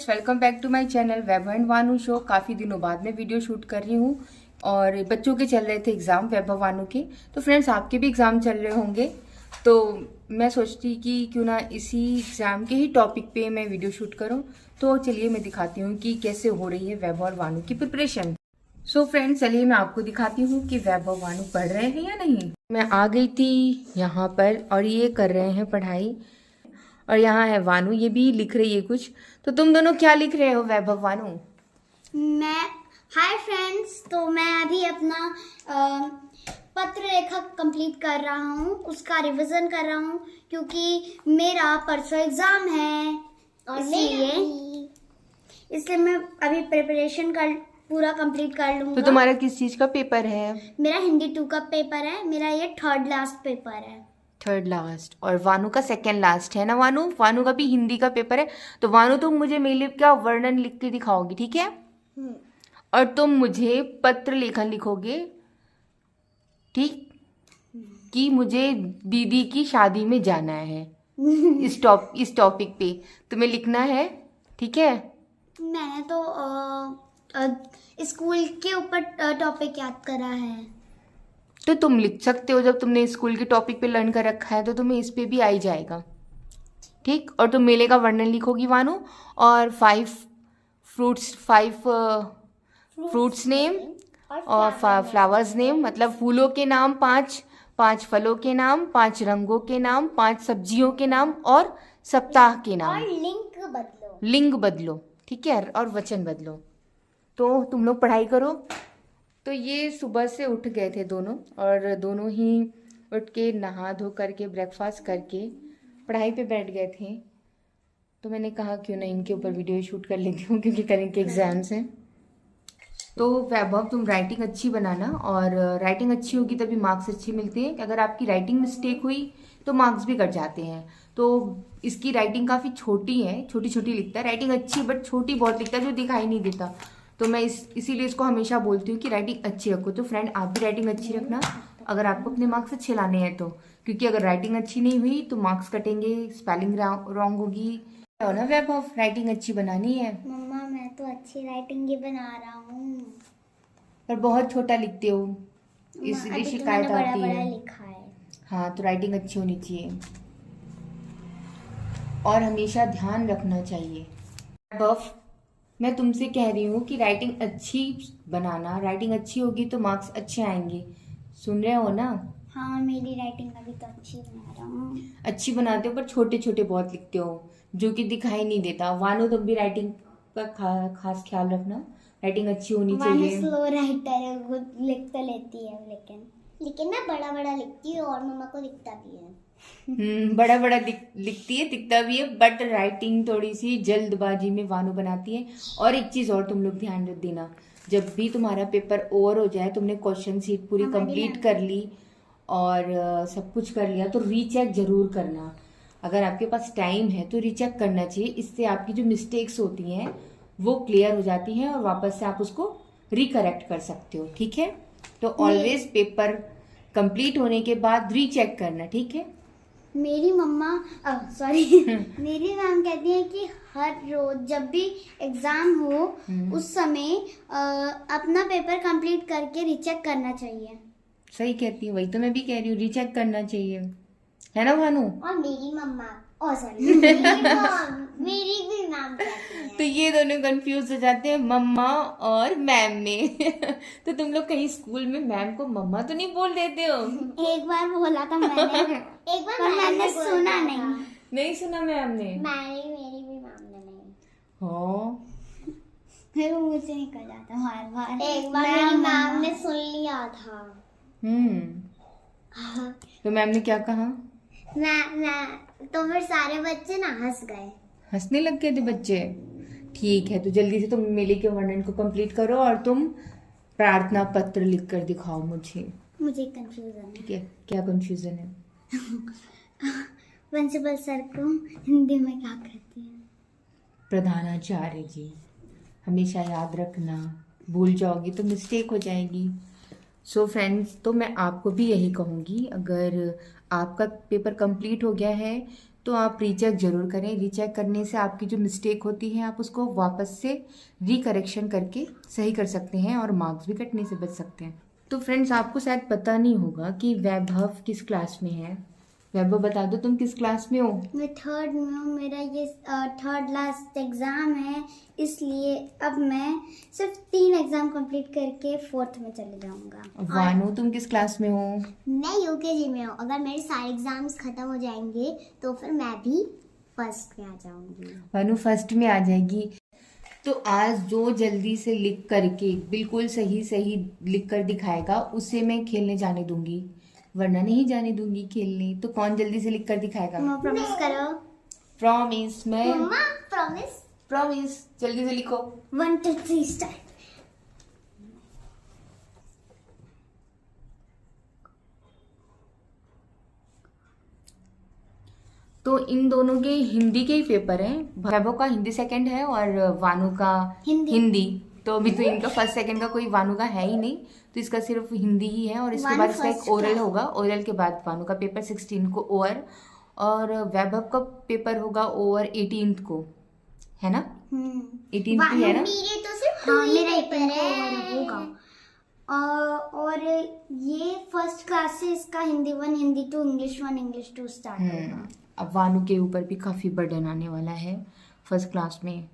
Friends, welcome back to my channel Vaibhav and Vanu show. काफ़ी दिनों बाद मैं वीडियो शूट कर रही हूँ और बच्चों के चल रहे थे एग्ज़ाम वैभव वानू के। तो फ्रेंड्स, आपके भी एग्ज़ाम चल रहे होंगे, तो मैं सोचती कि क्यों ना इसी एग्ज़ाम के ही टॉपिक पे मैं वीडियो शूट करूँ। तो चलिए मैं दिखाती हूँ कि कैसे हो रही है वैभव और वानू की प्रिपरेशन। सो फ्रेंड्स, चलिए मैं आपको दिखाती हूँ कि वैभव वानू पढ़ रहे हैं या नहीं। मैं आ गई थी यहाँ पर और ये कर रहे हैं पढ़ाई, और यहाँ है वानू, ये भी लिख रही है कुछ। तो तुम दोनों क्या लिख रहे हो वैभव वानू? मैं हाय फ्रेंड्स, तो मैं अभी अपना पत्र लेखा कंप्लीट कर रहा हूँ, उसका रिवीजन कर रहा हूँ क्योंकि मेरा परसों एग्जाम है, इसलिए मैं अभी प्रिपरेशन कर पूरा कंप्लीट कर लूँगा। तो तुम्हारा किस चीज़ का पेपर है? मेरा हिंदी 2 का पेपर है, मेरा ये 3rd लास्ट पेपर है। 3rd लास्ट, और वानू का 2nd लास्ट है ना। वानू वानू का भी हिंदी का पेपर है। तो वानू तुम मुझे मेले का वर्णन लिख के दिखाओगी, ठीक है? और तुम मुझे पत्र लेखन लिखोगे, ठीक? कि मुझे दीदी की शादी में जाना है। इस टॉपिक पे तुम्हें लिखना है, ठीक है? मैंने तो स्कूल के ऊपर टॉपिक याद करा है। तो तुम लिख सकते हो, जब तुमने स्कूल के टॉपिक पे लर्न कर रखा है तो तुम्हें इस पे भी आ ही जाएगा, ठीक? और तुम मेले का वर्णन लिखोगी वानू, और 5 फ्रूट्स नेम और फ्लावर्स नेम, मतलब फूलों के नाम 5 फलों के नाम, 5 रंगों के नाम, 5 सब्जियों के नाम और सप्ताह के नाम। और लिंग बदलो, ठीक है? और वचन बदलो। तो तुम लोग पढ़ाई करो। तो ये सुबह से उठ गए थे दोनों, और दोनों ही उठ के नहा धो करके ब्रेकफास्ट करके पढ़ाई पे बैठ गए थे। तो मैंने कहा क्यों ना इनके ऊपर वीडियो शूट कर लेती हूँ, क्योंकि कल इनके एग्जाम्स हैं। तो वैभव, तुम राइटिंग अच्छी बनाना, और राइटिंग अच्छी होगी तभी मार्क्स अच्छे मिलते हैं। अगर आपकी राइटिंग मिस्टेक हुई तो मार्क्स भी कट जाते हैं। तो इसकी राइटिंग काफ़ी छोटी है, छोटी छोटी लिखता है। राइटिंग अच्छी बट छोटी बहुत लिखता है, जो दिखाई नहीं देता। तो मैं इसीलिए इसको हमेशा बोलती हूँ कि राइटिंग अच्छी रखो। तो फ्रेंड, आप भी राइटिंग अच्छी रखना अगर आपको अपने मार्क्स अच्छे लाने हैं तो, क्योंकि अगर राइटिंग अच्छी नहीं हुई तो मार्क्स कटेंगे, स्पेलिंग रॉन्ग होगी। हो ना वैभव, राइटिंग अच्छी बनानी है। मम्मा, मैं तो अच्छी राइटिंग ही बना रहा हूँ, पर बहुत छोटा लिखते हो, इसलिए शिकायत आती है। लिखा है। हाँ, तो राइटिंग अच्छी होनी चाहिए और हमेशा ध्यान रखना चाहिए। वैभव, मैं तुमसे कह रही हूँ कि राइटिंग अच्छी बनाना, राइटिंग अच्छी होगी तो मार्क्स अच्छे आएंगे। सुन रहे हो ना? हाँ, मेरी राइटिंग अभी तो अच्छी बना रहा हूँ। अच्छी बनाते हो पर छोटे छोटे बहुत लिखते हो, जो कि दिखाई नहीं देता। वानू, तुम भी राइटिंग का खास ख्याल रखना, राइटिंग अच्छी होनी चाहिए। स्लो राइटर है, वो लिख तो लेती है, लेकिन मैं बड़ा बड़ा लिखती हूँ और मम्मा को दिखता भी है। बड़ा बड़ा लिखती है, दिखता भी है, बट राइटिंग थोड़ी सी जल्दबाजी में वानू बनाती है। और एक चीज और तुम लोग ध्यान रख देना, जब भी तुम्हारा पेपर ओवर हो जाए, तुमने क्वेश्चन शीट पूरी कंप्लीट कर ली और सब कुछ कर लिया, तो रीचेक जरूर करना। अगर आपके पास टाइम है तो रीचेक करना चाहिए। इससे आपकी जो मिस्टेक्स होती हैं वो क्लियर हो जाती हैं और वापस से आप उसको रिकरेक्ट कर सकते हो, ठीक है? तो ऑलवेज पेपर कंप्लीट होने के बाद रीचेक करना, ठीक है? मेरी मेरी मैम कहती है कि हर रोज जब भी एग्जाम हो उस समय अपना पेपर कंप्लीट करके रीचेक करना चाहिए। सही कहती है, वही तो मैं भी कह रही हूँ, रीचेक करना चाहिए, है ना भानु? और मेरी मम्मा मेरी भी मैम कहती है। तो ये दोनों कंफ्यूज हो जाते हैं, मम्मा और मैम में। तो तुम लोग कहीं स्कूल में मैम को मम्मा तो नहीं बोल देते हो? एक बार बोला था मैंने, मैंने सुना नहीं सुना मैम ने? मेरी भी मैम ने नहीं। हाँ, फिर वो मुझे निकल जाता बार बार। एक बार मेरी मैम ने सुन लिया था। तो मैम ने क्या कहा? तो फिर सारे बच्चे ना हंस गए, हंसने लग गए थे बच्चे। ठीक है, तो जल्दी से तुम मेले के वर्णन को कंप्लीट करो और तुम प्रार्थना पत्र लिख कर दिखाओ मुझे। मुझे कंफ्यूजन है। ठीक है, क्या कंफ्यूजन है? प्रिंसिपल सर को हिंदी में क्या कहते हैं? प्रधानाचार्य जी। हमेशा याद रखना, भूल जाओगी तो मिस्टेक हो जाएगी। सो फ्रेंड्स, तो मैं आपको भी यही कहूँगी, अगर आपका पेपर कंप्लीट हो गया है तो आप रीचेक जरूर करें। रीचेक करने से आपकी जो मिस्टेक होती है आप उसको वापस से रिकरेक्शन करके सही कर सकते हैं और मार्क्स भी कटने से बच सकते हैं। तो फ्रेंड्स, आपको शायद पता नहीं होगा कि वैभव किस क्लास में है। वैभव, बता दो तुम किस क्लास में हो? मैं 3rd में हूँ। मेरा ये 3rd लास्ट एग्ज़ाम है, इसलिए अब मैं सिर्फ 3 एग्ज़ाम कंप्लीट करके 4th में चले जाऊँगा। वानू, तुम किस क्लास में हो? मैं यूकेजी में हूँ। अगर मेरे सारे एग्जाम्स खत्म हो जाएंगे तो फिर मैं भी फर्स्ट में आ जाऊंगी। वानू फर्स्ट में आ जाएगी। तो आज जो जल्दी से लिख करके बिल्कुल सही सही लिख कर दिखाएगा उसे मैं खेलने जाने दूंगी, वरना नहीं जाने दूंगी खेलने। तो कौन जल्दी से लिख कर दिखाएगा? प्रॉमिस करो। प्रॉमिस। मैं मम्मा प्रॉमिस। प्रॉमिस। जल्दी से लिखो। 1 2 3 स्टार्ट। तो इन दोनों के हिंदी के ही पेपर हैं। वैभव का हिंदी सेकंड है और वानू का हिंदी। तो अभी तो इनका फर्स्ट सेकंड का कोई वानू का है ही नहीं, तो इसका सिर्फ हिंदी ही है। और इसके वानू बाद इसका एक first ओरल का। होगा। ओरल के बाद वानू का पेपर 16 को ओवर, और वैभव का पेपर होगा ओवर 18 को, है ना? 18 की है ना? मेरे तो सिर्फ हाँ, 2 मेरा ही 18 पेपर को है। ओवर होगा। और ये फर्स्ट क्लास से इसका Hindi 1, Hindi 2, English 1, English 2 start होगा। अब वानू के ऊपर भी काफी बर्डन आने वाला है फर्स्ट क्लास में।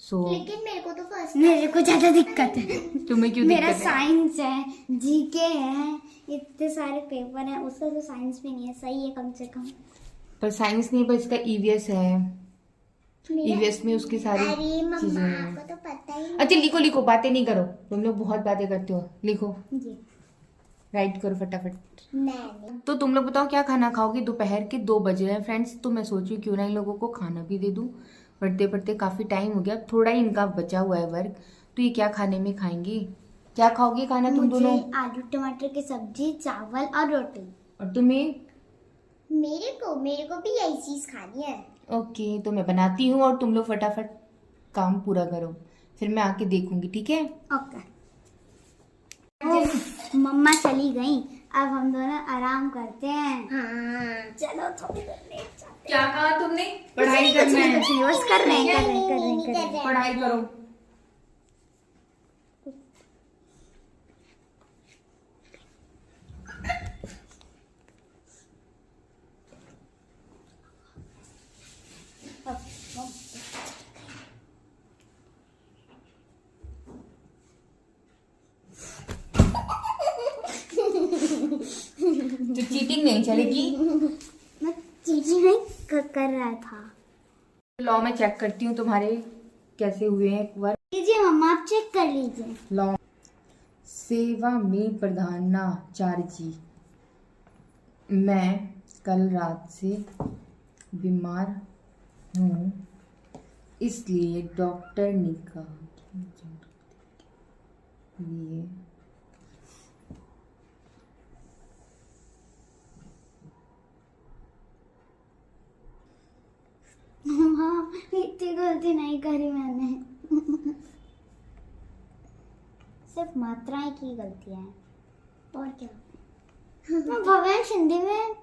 सो लेकिन मेरे को तो फर्स्ट मेरे को ज्यादा दिक्कत है। तुम्हें क्यों मेरा दिक्कत है? साइंस है, जीके है, इतने सारे पेपर हैं। उसका तो साइंस भी नहीं है, सही है कम से कम। पर साइंस नहीं, पर इसका ईवीएस है। ईवीएस में उसकी सारी अरे मम्मा चीजें हैं। आपको तो पता ही नहीं। अच्छा लिखो लिखो, बातें नहीं करो, तुम लोग बहुत बातें करते हो। लिखो, जी। राइट करो फटाफट। मैंने तो तुम लोग बताओ क्या खाना खाओगे? दोपहर के 2 बजे हैं फ्रेंड्स। तो मैं सोची क्यों ना इन लोगों को खाना भी दे दूं। पढ़ते पढ़ते काफी टाइम हो गया, थोड़ा ही इनका बचा हुआ है वर्क। तो ये क्या खाने में खाएंगे? क्या खाओगे खाना तुम दोनों? मुझे आलू टमाटर की सब्जी, चावल और रोटी। और तुम्हें? मेरे को भी यही चीज खानी है। ओके, तो मैं बनाती हूँ और तुम लोग फटाफट काम पूरा करो, फिर मैं आके देखूंगी, ठीक है? ओके। मम्मा चली गई, अब हम दोनों आराम करते हैं। हाँ चलो थोड़ी देर लेट जाते क्या कहा तुमने? पढ़ाई करना है। हैं। बस कर रहे हैं, कर रहे हैं, कर रहे हैं, कर रहे हैं। पढ़ाई करो। तो चीटिंग नहीं चलेगी। मैं चीटिंग नहीं कर रहा था। लॉ में चेक करती हूँ तुम्हारे कैसे हुए हैं एक बार। लीजिए मम्मा, आप चेक कर लीजिए। लॉ सेवा में प्रधानाचार्य, मैं कल रात से बीमार हूँ, इसलिए डॉक्टर ने कहा ये हाँ, इतनी गलती नहीं करी मैंने। सिर्फ मात्राएं की गलतियां हैं, और क्या। भवेश हिंदी में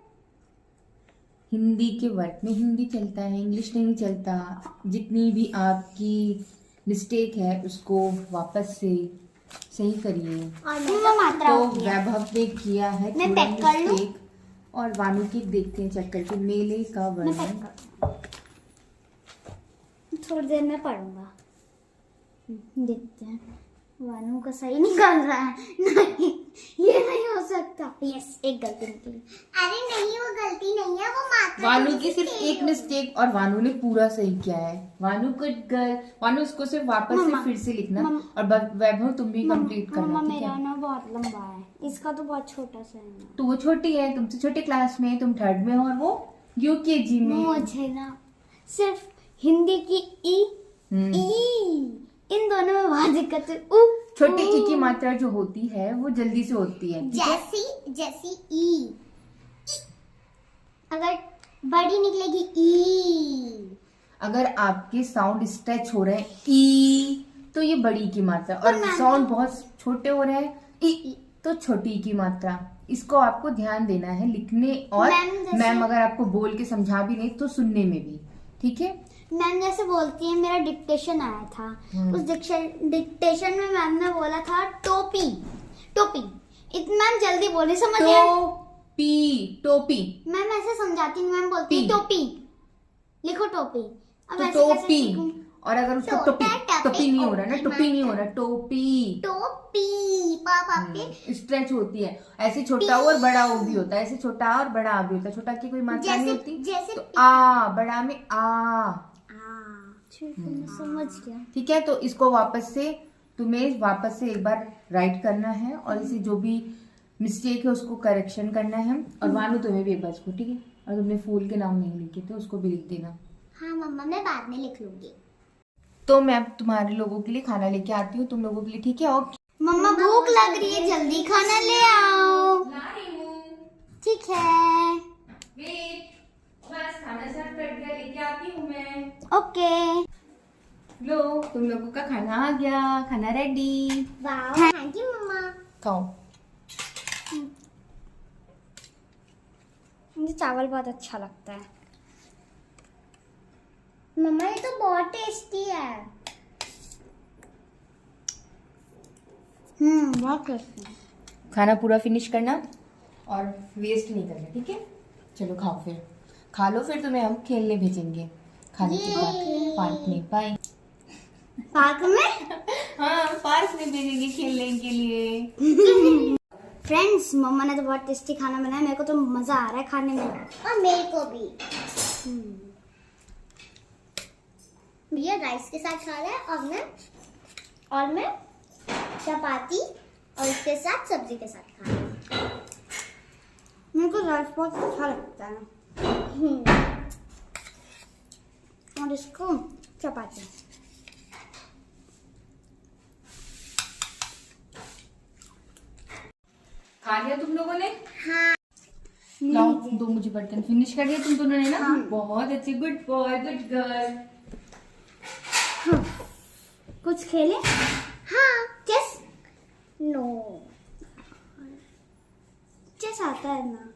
हिंदी के वर्ड में हिंदी चलता है, इंग्लिश नहीं चलता। जितनी भी आपकी मिस्टेक है उसको वापस से सही करिए। और मैं मात्रा तो होती है। वैभव ने किया है मैं थोड़ा पैक कर लूं? मिस्टेक, और वानू की देखते हैं चेक करके मेले का मैं पैक वर्णन। कर दूं। थोड़ी देर में पढ़ूंगा। देखते हैं। वानू का सही निकाल रहा है। नहीं, ये नहीं हो सकता। यस, एक गलती निकली। अरे नहीं, वो गलती नहीं है, वो मात्रा वानू की सिर्फ एक मिस्टेक और वानू ने पूरा सही किया है। वानू गुड गर्ल। वानू इसको सिर्फ वापस से मम्मा, फिर से लिखना, मम्मा, और वैभव तुम भी कंप्लीट मम्मा करना, ठीक मेरा है? ना बहुत लंबा है, इसका तो बहुत छोटा सा है ना। तो वो छोटी है, तुमसे छोटे क्लास में है, तुम 3rd में हो और वो यूकेजी में। मुझे ना सिर्फ हिंदी की ई इन दोनों में बहुत दिक्कत है। छोटे ई की मात्रा जो होती है वो जल्दी से होती है, ठीक है? जैसी ई। अगर बड़ी निकलेगी ई। अगर आपके साउंड स्ट्रेच हो रहे हैं ई, तो ये बड़ी की मात्रा, और मैम- साउंड बहुत छोटे हो रहे हैं ई, तो छोटी की मात्रा, इसको आपको ध्यान देना है लिखने, और मैम अगर आपको बोल के समझा भी नहीं तो सुनने में भी, ठीक है। मैम जैसे बोलती है, मेरा डिक्टेशन आया था, उस डिक्टेशन में मैम ने बोला था टोपी टोपी। इतना मैम जल्दी बोले, समझिए। टोपी मैम ऐसे समझाती हूँ, मैम बोलती है टोपी, लिखो टोपी। अब तो ऐसे कैसे टोपी, सीखूं? और अगर उसको टोपी नहीं हो रहा ना, टोपी नहीं हो रहा, टोपी पापा स्ट्रेच होती है, ऐसे छोटा और बड़ा ओ भी होता है, ऐसे छोटा और बड़ा भी होता है, छोटा की कोई मात्रा नहीं होती, जैसे तो आ, बड़ा में आ। समझ गया। ठीक है, तो इसको तुम्हें वापस से एक बार राइट करना है, और इसे जो भी मिस्टेक है उसको करेक्शन करना है। और वानू तुम्हें भी एक बार इसको, ठीक है, और तुमने फूल के नाम नहीं लिखे थे उसको भी लिख देना। हाँ मम्मा, मैं बाद में लिख लूंगी। तो मैं अब तुम्हारे लोगों के लिए खाना लेके आती हूँ, तुम लोगों के लिए, ठीक है। और मम्मा भूख लग रही है, जल्दी खाना ले आओ। ठीक है, बस खाना सब कट गया, लेके आती हूँ मैं। ओके। लो, तुम लोगों का खाना आ गया, खाना रेडी। वाह, थैंक यू मम्मा। खाओ। मुझे चावल बहुत अच्छा लगता है। मम्मा ये तो बहुत टेस्टी है। बहुत टेस्टी है। खाना पूरा फिनिश करना और वेस्ट नहीं करना, ठीक है। चलो खाओ, फिर खा लो, फिर तुम्हें हम खेलने भेजेंगे खाने के बाद पार्क में। बाय। पार्क में? हाँ, पार्क में भेजेंगे खेलने के लिए। फ्रेंड्स, मम्मा ने तो बहुत टेस्टी खाना बनाया, मेरे को तो मजा आ रहा है खाने में। और मेरे को भी। भैया राइस के साथ खा रहा है, और मैं चपाती और इसके साथ सब्जी के साथ खा रही हूँ। मेरे को राइस बहुत अच्छा लगता है, और इसको चपाती। खा लिया तुम लोगों ने? हाँ। लाओ, दो मुझे बर्तन। फिनिश कर दिया तुम दोनों ने ना? बहुत अच्छे, गुड बॉय, गुड गर्ल। कुछ खेले? हाँ। चेस? नो। चेस आता है ना?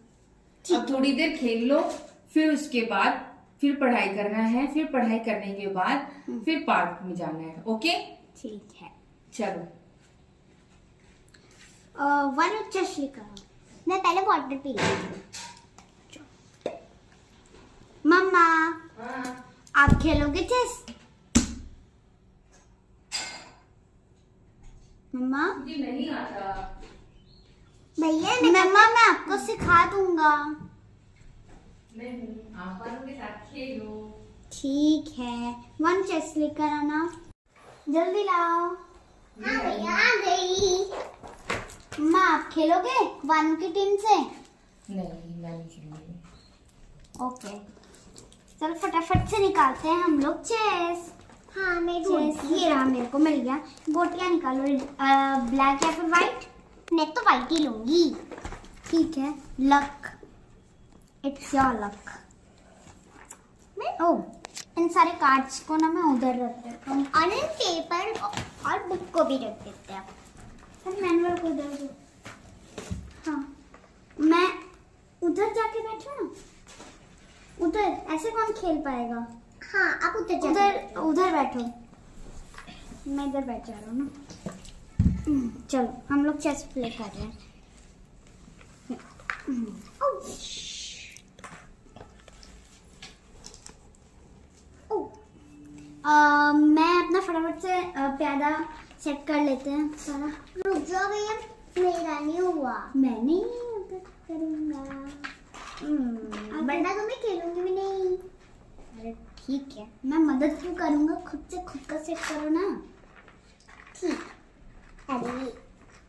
अब थोड़ी देर खेल लो, फिर उसके बाद फिर पढ़ाई करना है, फिर पढ़ाई करने के बाद फिर पार्क में जाना है, ओके? ठीक है। चलो। वन चेस लेकर। मैं पहले वाटर पी लूंगी। मम्मा, हाँ। आप खेलोगे चेस? मम्मा? मुझे नहीं आता। भैया मम्मा, मैं आपको सिखा दूंगा। नहीं, आप वालों के साथ खेलो। ठीक है, वन चेस लेकर आना, जल्दी लाओ। हाँ भैया, आ गई। मम्मा, आप खेलोगे वन की टीम से? नहीं, मैं नहीं खेलूंगी। ओके, चल फटाफट से निकालते हैं हम लोग चेस। हाँ, मैं चेस ढूंढती ये रहा, मेरे को मिल गया। गोटियां निकालो, ब्लैक या फिर व्हाइट? हूँ। मैं तो वाइट ही लूंगी। ठीक है, लक, इट्स योर लक। ओह, इन सारे कार्ड्स को ना मैं उधर रख देता हूँ, और इन पेपर और बुक को भी रख देते हैं। मैनुअल को उधर दो। हाँ, मैं उधर जाके बैठू ना, उधर ऐसे कौन खेल पाएगा? हाँ, आप उधर जाओ। उधर उधर बैठो, मैं इधर बैठ जा रहा हूँ ना। चलो, हम लोग चेस प्ले कर रहे हैं। मैं अपना फटाफट से प्यादा सेट कर लेते हैं सारा। रुक जाओ भैया, मेरा नहीं हुआ। मैं नहीं मदद करूँगा, वरना तो मैं खेलूंगी भी नहीं। अरे ठीक है, मैं मदद क्यों करूँगा, खुद से खुद का सेट करो ना। ठीक। अरे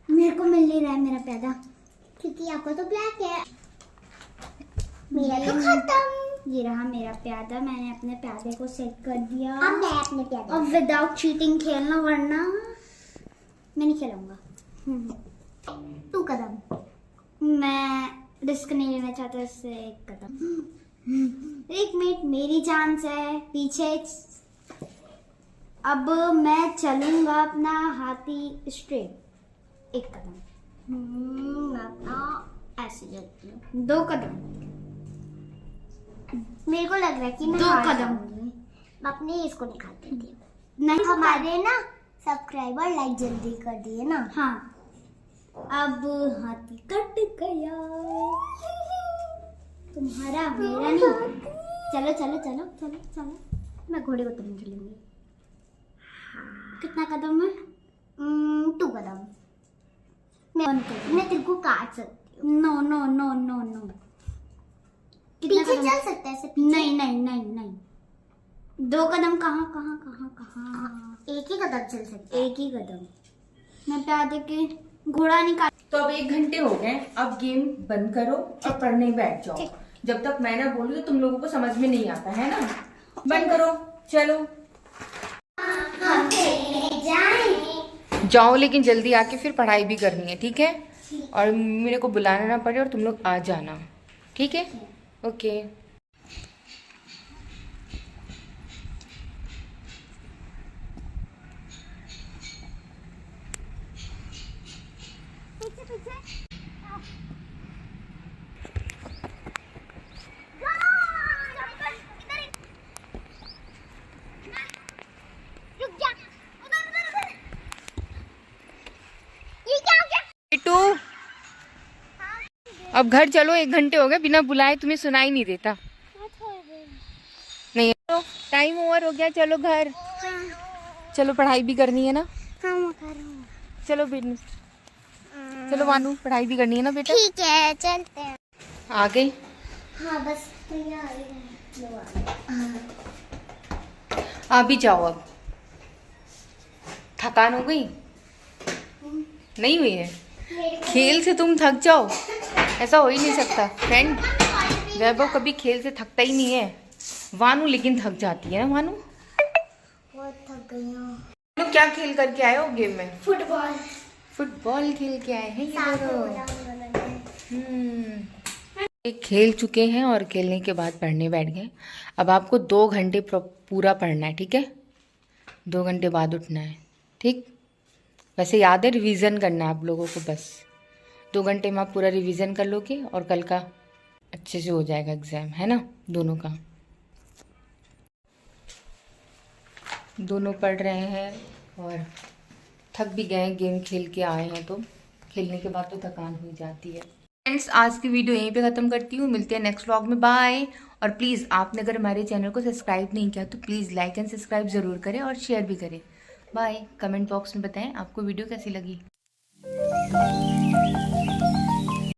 मेरे को मिल नहीं रहा है मेरा प्यादा। क्योंकि आपका तो ब्लैक है, मेरा तो खत्म। ये रहा मेरा प्यादा, मैंने अपने प्यादे को सेट कर दिया। अब मैं अपने प्यादे अब विदाउट चीटिंग खेलना, वरना मैं नहीं खेलूंगा। 2 कदम। मैं रिस्क नहीं लेना चाहता, इससे 1 कदम। 1 मिनट, मेरी चांस है पीछे। अब मैं चलूंगा अपना हाथी स्ट्रेट, 1 कदम। मैं अपना ऐसे जाती हूँ। 2 कदम। मेरे को लग रहा है कि मैं 2 हार कदम। जाऊंगी। मैं अपने इसको निकाल देती हूँ। नहीं हमारे ना सब्सक्राइबर लाइक जल्दी कर दिए ना। हाँ, अब हाथी कट गया। तुम्हारा मेरा नहीं। चलो चलो चलो चलो चलो, मैं घोड़े को तुम चलूंगी। कितना कदम है? 2 कदम। मैं तेरे को काट सकती हूँ। No no no no no. पीछे चल सकता है ऐसे पीछे? नहीं नहीं नहीं नहीं। 2 कदम कहाँ कहाँ कहाँ कहाँ? एक ही कदम चल सकता है। एक ही कदम। मैं प्यार दे के घोड़ा निकाल। तो अब 1 घंटे हो गए, अब गेम बंद करो और पढ़ने बैठ जाओ। जब तक मैं ना बोलूं तो तुम लोगों को समझ में नहीं आता है ना। बंद करो, चलो जाओ, लेकिन जल्दी आके फिर पढ़ाई भी करनी है, ठीक है? और मेरे को बुलाना ना पड़े और तुम लोग आ जाना, ठीक है? ओके। पीछे पीछे। रुक जा। उधर उधर उधर। ये क्या हो गया? बिट्टू अब घर चलो, 1 घंटे हो गए, बिना बुलाए तुम्हें सुनाई नहीं देता। नहीं टाइम ओवर हो गया, चलो घर। चलो पढ़ाई भी करनी है ना। हाँ मैं कर रहा हूँ। चलो बेटा, चलो मानू पढ़ाई भी करनी है ना बेटा। ठीक है चलते हैं। आ गई? हाँ बस तैयार है। लो आ गए। आ भी जाओ अब। थकान हो गई? नहीं हुई है? खेल से तुम थक जाओ, ऐसा हो ही नहीं सकता फ्रेंड। वैभव कभी खेल से थकता ही नहीं है। वानू लेकिन थक जाती है ना। वानू बहुत थक गई हूँ। तो क्या खेल करके आए हो गेम में? फुटबॉल। फुटबॉल खेल के आए हैं ये साथ में दोनों। बोला हम दोनों ने। ये खेल चुके हैं और खेलने के बाद पढ़ने बैठ गए। अब आपको 2 घंटे पूरा पढ़ना है, ठीक है? 2 घंटे बाद उठना है, ठीक? वैसे याद है, रिवीजन करना है आप लोगों को बस। 2 घंटे में आप पूरा रिवीजन कर लोगे और कल का अच्छे से हो जाएगा एग्ज़ाम, है ना? दोनों का। दोनों पढ़ रहे हैं और थक भी गए हैं, गेम खेल के आए हैं तो खेलने के बाद तो थकान हो जाती है। फ्रेंड्स आज की वीडियो यहीं पे ख़त्म करती हूँ, मिलते हैं नेक्स्ट व्लॉग में। बाय। और प्लीज़ आपने अगर हमारे चैनल को सब्सक्राइब नहीं किया तो प्लीज़ लाइक एंड सब्सक्राइब ज़रूर करें और शेयर भी करें। बाय। कमेंट बॉक्स में बताएं आपको वीडियो कैसी लगी।